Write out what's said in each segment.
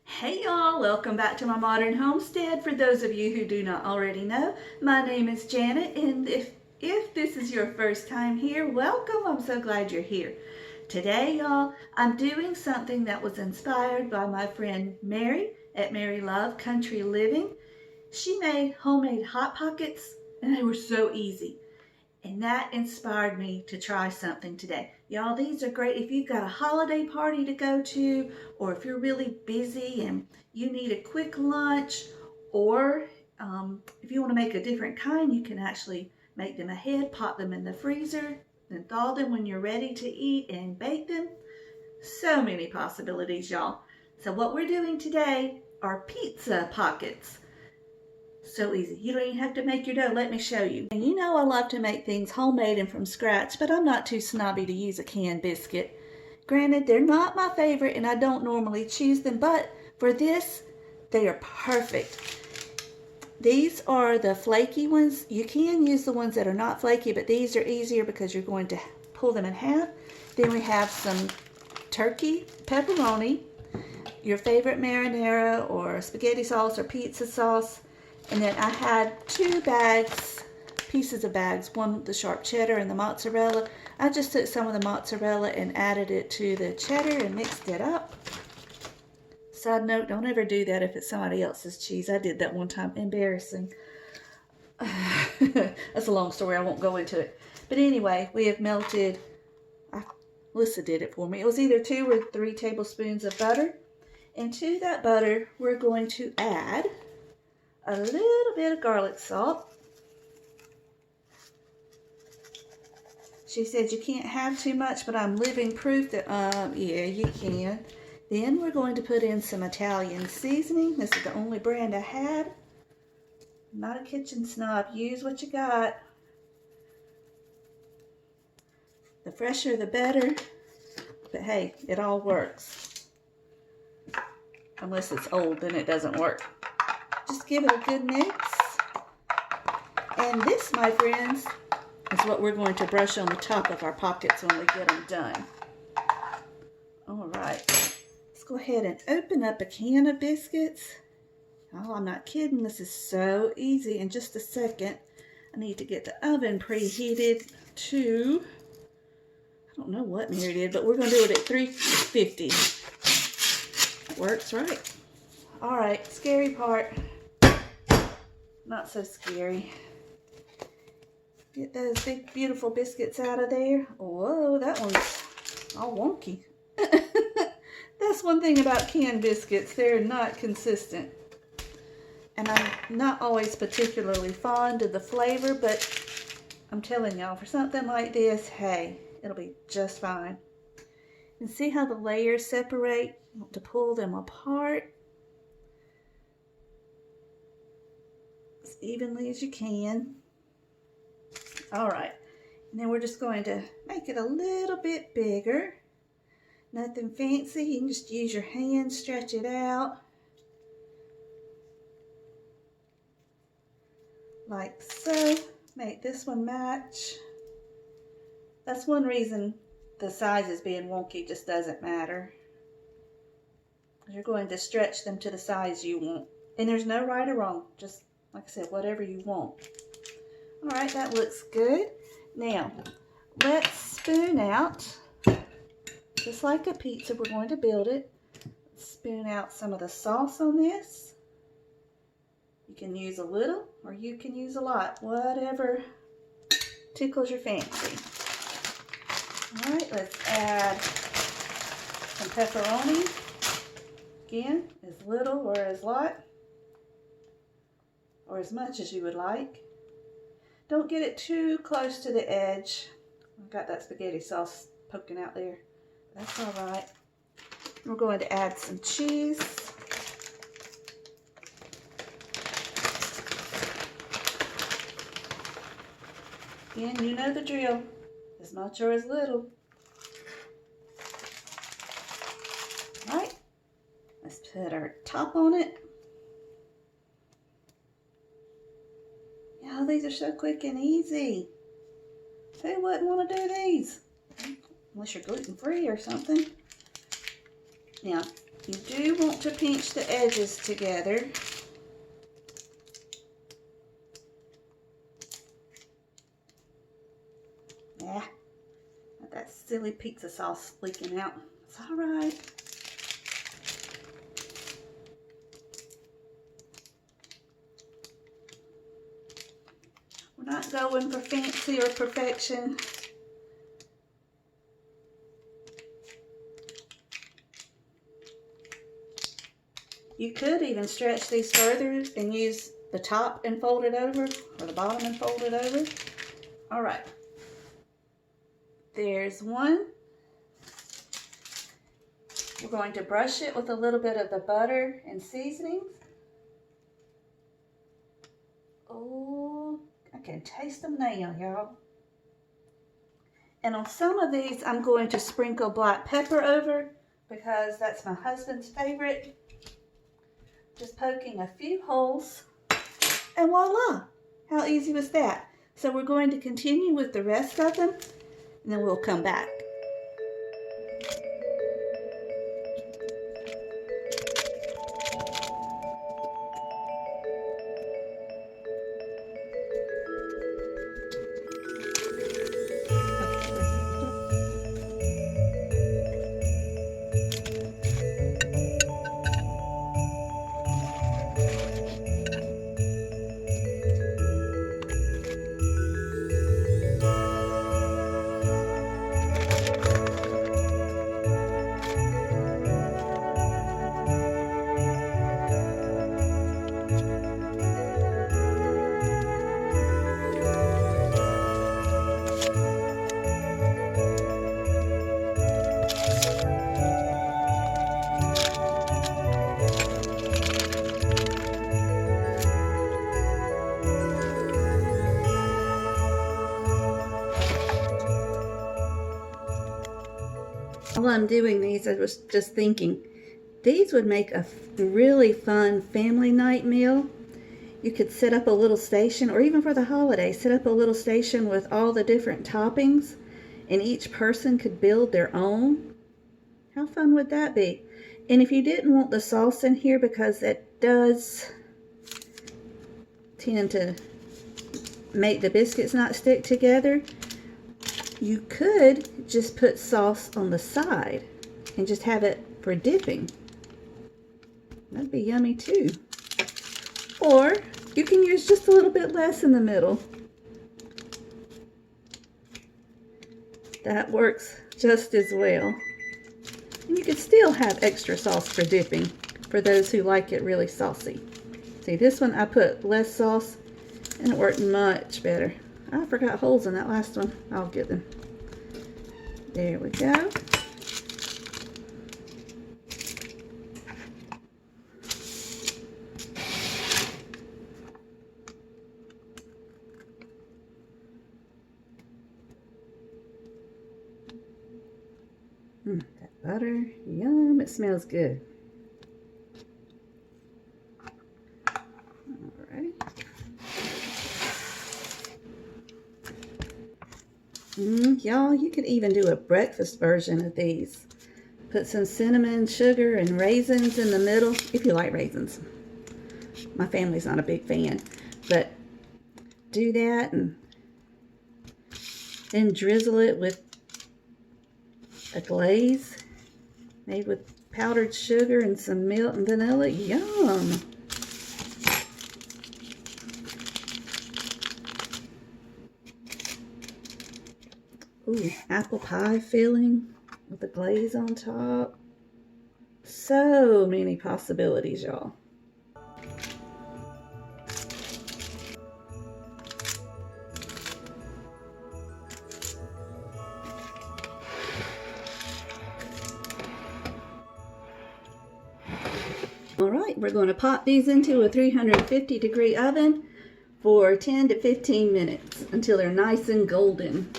Hey y'all, welcome back to my modern homestead. For those of you who do not already know, my name is Janet, and if this is your first time here, welcome. I'm so glad you're here. Today, y'all, I'm doing something that was inspired by my friend Mary at Mary Love Country Living. She made homemade hot pockets, and they were so easy. And that inspired me to try something today. Y'all, these are great if you've got a holiday party to go to, or if you're really busy and you need a quick lunch, or if you want to make a different kind, you can actually make them ahead, pop them in the freezer, then thaw them when you're ready to eat and bake them. So many possibilities, y'all. So what we're doing today are pizza pockets. So easy. You don't even have to make your dough. Let me show you. And you know I love to make things homemade and from scratch, but I'm not too snobby to use a canned biscuit. Granted, they're not my favorite and I don't normally choose them, but for this, they are perfect. These are the flaky ones. You can use the ones that are not flaky, but these are easier because you're going to pull them in half. Then we have some turkey pepperoni, your favorite marinara or spaghetti sauce or pizza sauce. And then I had two pieces of bags, one with the sharp cheddar and the mozzarella. I just took some of the mozzarella and added it to the cheddar and mixed it up. Side note, don't ever do that if it's somebody else's cheese. I did that one time. Embarrassing. That's a long story. I won't go into it. But anyway, we have melted, Alyssa did it for me. It was either 2 or 3 tablespoons of butter. And to that butter, we're going to add a little bit of garlic salt. She said you can't have too much, but I'm living proof that, yeah, you can. Then we're going to put in some Italian seasoning. This is the only brand I had. I'm not a kitchen snob. Use what you got. The fresher, the better. But hey, it all works. Unless it's old, then it doesn't work. Just give it a good mix. And this, my friends, is what we're going to brush on the top of our pockets when we get them done. All right, let's go ahead and open up a can of biscuits. Oh, I'm not kidding. This is so easy. In just a second, I need to get the oven preheated to, I don't know what Mary did, but we're going to do it at 350. Works, right? All right, scary part. Not so scary. Get those big, beautiful biscuits out of there. Whoa, that one's all wonky. That's one thing about canned biscuits. They're not consistent. And I'm not always particularly fond of the flavor, but I'm telling y'all, for something like this, hey, it'll be just fine. And see how the layers separate? You want to pull them apart as evenly as you can. All right, and then we're just going to make it a little bit bigger. Nothing fancy. You can just use your hand, stretch it out like so. Make this one match. That's one reason the sizes being wonky just doesn't matter. You're going to stretch them to the size you want. And there's no right or wrong. Just, like I said, whatever you want. All right, that looks good. Now, let's spoon out, just like a pizza, we're going to build it. Spoon out some of the sauce on this. You can use a little, or you can use a lot, whatever tickles your fancy. All right, let's add some pepperoni. Again, as little or as lot, or as much as you would like. Don't get it too close to the edge. I've got that spaghetti sauce poking out there. That's all right. We're going to add some cheese. Again, you know the drill. As much or as little. All right. Let's put our top on it. Oh, these are so quick and easy. Who wouldn't want to do these? Unless you're gluten-free or something. Now, You do want to pinch the edges together. Yeah, that silly pizza sauce leaking out. It's all right. We're not going for fancy or perfection. You could even stretch these further and use the top and fold it over, or the bottom and fold it over. All right. There's one. We're going to brush it with a little bit of the butter and seasonings. Oh, I can taste them now, y'all. And on some of these, I'm going to sprinkle black pepper over because that's my husband's favorite. Just poking a few holes, and voila! How easy was that? So we're going to continue with the rest of them, and then we'll come back. While I'm doing these, I was just thinking, these would make a really fun family night meal. You could set up a little station, or even for the holidays, set up a little station with all the different toppings, and each person could build their own. How fun would that be? And if you didn't want the sauce in here, because it does tend to make the biscuits not stick together, you could just put sauce on the side and just have it for dipping. That'd be yummy too. Or you can use just a little bit less in the middle. That works just as well. And you could still have extra sauce for dipping for those who like it really saucy. See, this one I put less sauce and it worked much better. I forgot holes in that last one. I'll get them. There we go. That butter, yum, it smells good. Alrighty. Y'all, you could even do a breakfast version of these. Put some cinnamon, sugar, and raisins in the middle, if you like raisins. My family's not a big fan, but do that and then drizzle it with a glaze made with powdered sugar and some milk and vanilla. Yum! Ooh, apple pie filling with the glaze on top. So many possibilities, y'all. All right, we're going to pop these into a 350-degree oven for 10 to 15 minutes until they're nice and golden.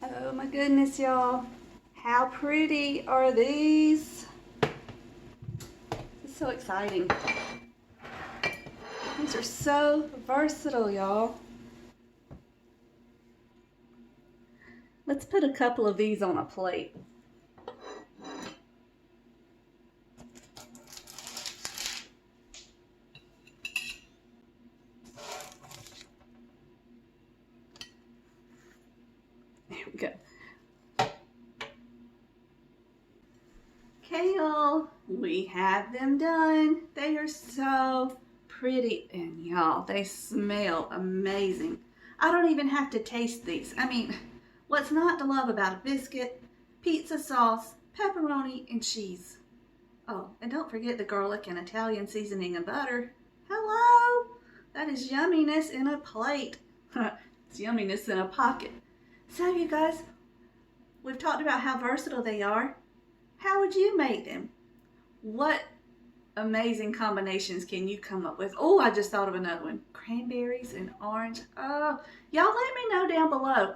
Oh my goodness, y'all. How pretty are these? It's so exciting. These are so versatile, y'all. Let's put a couple of these on a plate. There we go. Kale, we have them done. They are so pretty, and y'all, they smell amazing. I don't even have to taste these. I mean, what's not to love about a biscuit? Pizza sauce, pepperoni, and cheese. Oh, and don't forget the garlic and Italian seasoning and butter. Hello! That is yumminess in a plate. It's yumminess in a pocket. So you guys, we've talked about how versatile they are. How would you make them? What amazing combinations can you come up with? Oh, I just thought of another one. Cranberries and orange. Oh, y'all let me know down below.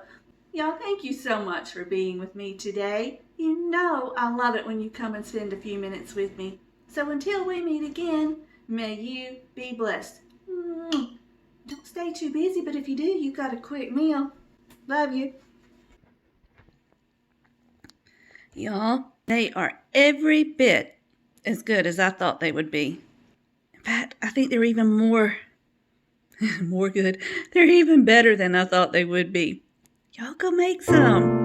Y'all, thank you so much for being with me today. You know I love it when you come and spend a few minutes with me. So until we meet again, may you be blessed. Don't stay too busy, but if you do, you got a quick meal. Love you. Y'all, they are every bit as good as I thought they would be. In fact, I think they're even more good. They're even better than I thought they would be. Y'all go make some.